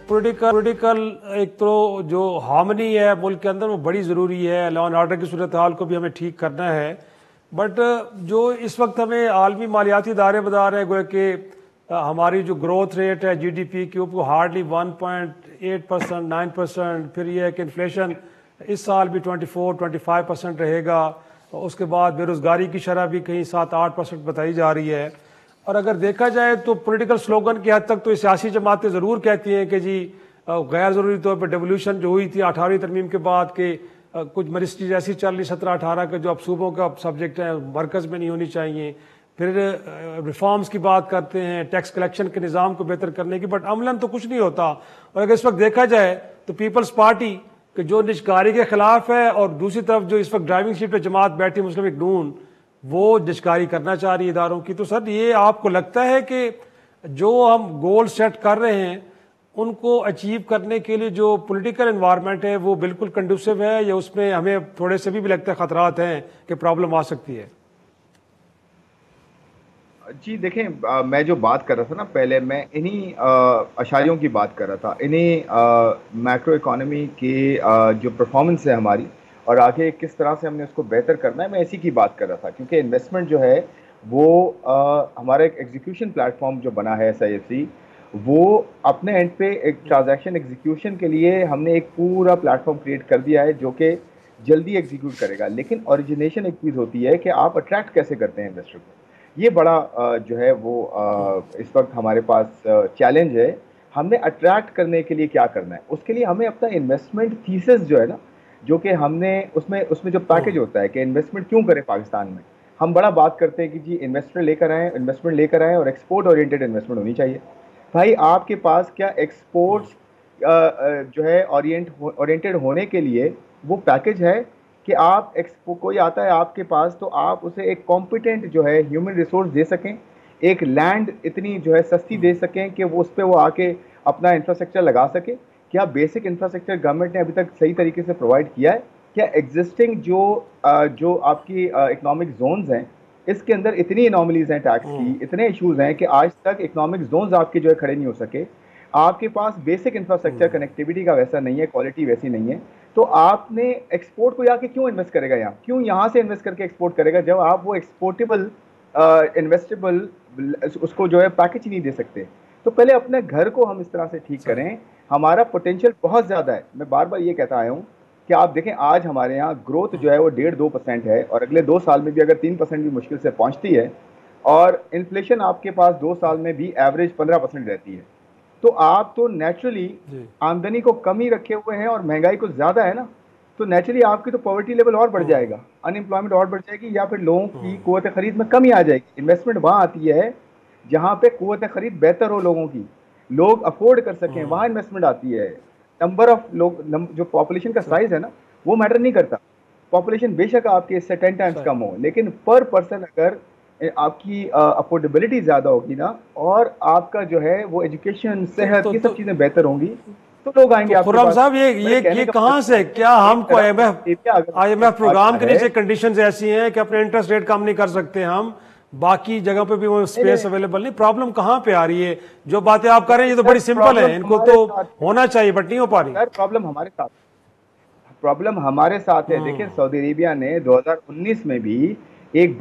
Political एक तो जो हार्मनी है मुल्क के अंदर वो बड़ी ज़रूरी है। लॉ एंड ऑर्डर की सूरत हाल को भी हमें ठीक करना है। बट जो इस वक्त हमें आलमी मालियाती इदारे बता रहे हैं गोया कि हमारी जो ग्रोथ रेट है जीडीपी की वो हार्डली 1.8%, 9%, फिर ये है कि इन्फ्लेशन इस साल भी 24-25% रहेगा। उसके बाद बेरोज़गारी की शरह भी कहीं 7-8% बताई जा रही है। और अगर देखा जाए तो पॉलिटिकल स्लोगन की हद तक तो सियासी जमातें ज़रूर कहती हैं कि जी गैर ज़रूरी तौर पर डेवोल्यूशन जो हुई थी 18वीं तरमीम के बाद के कुछ मिनिस्ट्रीज ऐसी चल रही 17-18 के जो अब सूबों का सब्जेक्ट है मरकज़ में नहीं होनी चाहिए। फिर रिफॉर्म्स की बात करते हैं, टैक्स कलेक्शन के निज़ाम को बेहतर करने की, बट अमलन तो कुछ नहीं होता। और अगर इस वक्त देखा जाए तो पीपल्स पार्टी कि जो निजकारी के खिलाफ है और दूसरी तरफ जो इस वक्त ड्राइविंग सीट पर जमात बैठी मुस्लिम लीग नून वो निजकारी करना चाह रही है इदारों की। तो सर ये आपको लगता है कि जो हम गोल सेट कर रहे हैं उनको अचीव करने के लिए जो पॉलिटिकल एनवायरनमेंट है वो बिल्कुल कंडूसिव है या उसमें हमें थोड़े से भी लगता है खतरात हैं कि प्रॉब्लम आ सकती है? जी देखें, मैं जो बात कर रहा था ना पहले, मैं इन्हीं अशारियों की बात कर रहा था, इन्हीं मैक्रो इकोनॉमी की जो परफॉर्मेंस है हमारी और आगे किस तरह से हमने उसको बेहतर करना है, मैं इसी की बात कर रहा था। क्योंकि इन्वेस्टमेंट जो है वो हमारा एक एग्जीक्यूशन प्लेटफॉर्म जो बना है SIFC, वो अपने एंड पे एक ट्रांजैक्शन एग्जीक्यूशन के लिए हमने एक पूरा प्लेटफॉर्म क्रिएट कर दिया है जो कि जल्दी एग्जीक्यूट करेगा। लेकिन ओरिजिनेशन एक चीज़ होती है कि आप अट्रैक्ट कैसे करते हैं इन्वेस्टर को। ये बड़ा जो है वो इस वक्त हमारे पास चैलेंज है। हमने अट्रैक्ट करने के लिए क्या करना है, उसके लिए हमें अपना इन्वेस्टमेंट थीसिस जो है ना, जो कि हमने उसमें उसमें जो पैकेज होता है कि इन्वेस्टमेंट क्यों करें पाकिस्तान में। हम बड़ा बात करते हैं कि जी इन्वेस्टमेंट लेकर आए और एक्सपोर्ट ओरिएंटेड इन्वेस्टमेंट होनी चाहिए। भाई आपके पास क्या एक्सपोर्ट्स जो है ओरिएंटेड होने के लिए वो पैकेज है कि आप एक्सपो कोई आता है आपके पास तो आप उसे एक कॉम्पिटेंट जो है ह्यूमन रिसोर्स दे सकें, एक लैंड इतनी जो है सस्ती दे सकें कि वो उस पर वो आके अपना इंफ्रास्ट्रक्चर लगा सके। क्या बेसिक इंफ्रास्ट्रक्चर गवर्नमेंट ने अभी तक सही तरीके से प्रोवाइड किया है? क्या एग्जिस्टिंग जो आपकी इकोनॉमिक जोन्स हैं इसके अंदर इतनी एनॉमलीज हैं टैक्स की, इतने इश्यूज हैं कि आज तक इकोनॉमिक जोन्स आपके जो है खड़े नहीं हो सके। आपके पास बेसिक इंफ्रास्ट्रक्चर कनेक्टिविटी का वैसा नहीं है, क्वालिटी वैसी नहीं है। तो आपने एक्सपोर्ट को आके क्यों इन्वेस्ट करेगा यहाँ, क्यों यहाँ से इन्वेस्ट करके एक्सपोर्ट करेगा जब आप वो एक्सपोर्टेबल इन्वेस्टेबल उसको जो है पैकेज ही नहीं दे सकते। तो पहले अपने घर को हम इस तरह से ठीक करें। हमारा पोटेंशियल बहुत ज़्यादा है। मैं बार बार ये कहता आया हूँ कि आप देखें आज हमारे यहाँ ग्रोथ जो है वो 1.5-2% है और अगले 2 साल में भी अगर 3% भी मुश्किल से पहुँचती है और इन्फ्लेशन आपके पास 2 साल में भी एवरेज 15% रहती है, तो आप तो नेचुरली आमदनी को कम ही रखे हुए हैं और महंगाई को ज्यादा है ना, तो नेचुरली आपकी तो पॉवर्टी लेवल और बढ़ जाएगा, अनएम्प्लॉयमेंट और बढ़ जाएगी या फिर लोगों की कुव्वत खरीद में कमी आ जाएगी। इन्वेस्टमेंट वहां आती है जहां पे कुव्वत खरीद बेहतर हो, लोगों की लोग अफोर्ड कर सकें, वहां इन्वेस्टमेंट आती है। नंबर ऑफ लोग जो पॉपुलेशन का साइज है ना वो मैटर नहीं करता। पॉपुलेशन बेशक आपके इससे 10 टाइम्स कम हो, लेकिन पर पर्सन अगर आपकी अफोर्डेबिलिटी ज्यादा होगी ना और आपका जो है वो एजुकेशन, सेहत, ये सब चीजें बेहतर होंगी तो लोग आएंगे आपके खुर्रम पास। साहब ये कहां से, क्या हमको IMF प्रोग्राम के नीचे कंडीशंस ऐसी हैं कि अपने इंटरेस्ट रेट कम नहीं कर सकते हम, बाकी जगह पे भी वो स्पेस अवेलेबल नहीं? प्रॉब्लम कहां पे आ रही है? जो बातें आप कर रहे हैं ये तो बड़ी सिंपल है, इनको तो होना चाहिए बट नहीं हो पा रही। प्रॉब्लम हमारे साथ है। देखिए सऊदी अरेबिया ने 2019 में भी एक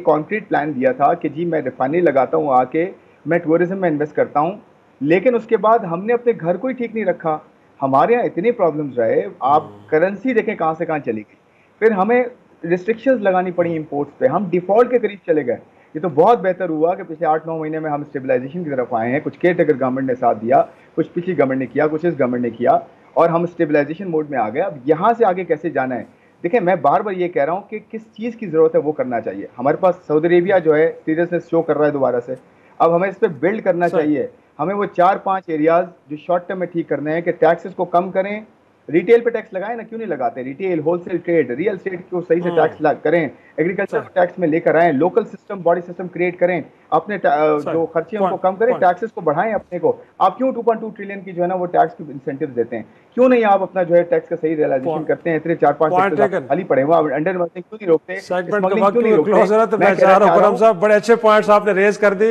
कॉन्क्रीट प्लान दिया था कि जी मैं रिफाइनरी लगाता हूँ आके, मैं टूरिज्म में इन्वेस्ट करता हूँ, लेकिन उसके बाद हमने अपने घर को ही ठीक नहीं रखा। हमारे यहाँ इतने प्रॉब्लम्स रहे, आप करेंसी देखें कहाँ से कहाँ चली गई, फिर हमें रिस्ट्रिक्शंस लगानी पड़ी इंपोर्ट्स पे, हम डिफॉल्ट के करीब चले गए। ये तो बहुत बेहतर हुआ कि पिछले 8-9 महीने में हम स्टेबलाइजेशन की तरफ आए हैं। कुछ केयर टेकर गवर्नमेंट ने साथ दिया, कुछ पिछली गवर्नमेंट ने किया, कुछ इस गवर्नमेंट ने किया और हम स्टेबलाइजेशन मोड में आ गए। अब यहाँ से आगे कैसे जाना है, देखिए मैं बार बार ये कह रहा हूँ कि किस चीज़ की ज़रूरत है वो करना चाहिए। हमारे पास सऊदी अरेबिया जो है सीरियसनेस शो कर रहा है दोबारा से, अब हमें इस पर बिल्ड करना चाहिए। हमें वो 4-5 एरियाज जो शॉर्ट टर्म में ठीक करने हैं कि टैक्सेस को कम करें, रिटेल पे टैक्स लगाएं ना, क्यों नहीं लगाते? Retail, wholesale trade, real estate को सही से टैक्स करें, एग्रीकल्चर को टैक्स में लेकर आएं, local system, body system create करें, अपने जो खर्चे उनको कम करें, टैक्सेस को बढ़ाएं अपने को। आप क्यों 2.2 ट्रिलियन की जो है ना वो टैक्स की इंसेंटिव देते हैं? क्यों नहीं आप अपना जो है टैक्स का सही रियलाइजेशन करते हैं? इतने 4-5 सेक्टर खाली पड़े हुए, अंडर क्यों नहीं रोकते, स्मगलिंग क्यों नहीं रोकते? मैं चाह रहा हूं बड़े अच्छे पॉइंट्स आपने रेज कर दिए।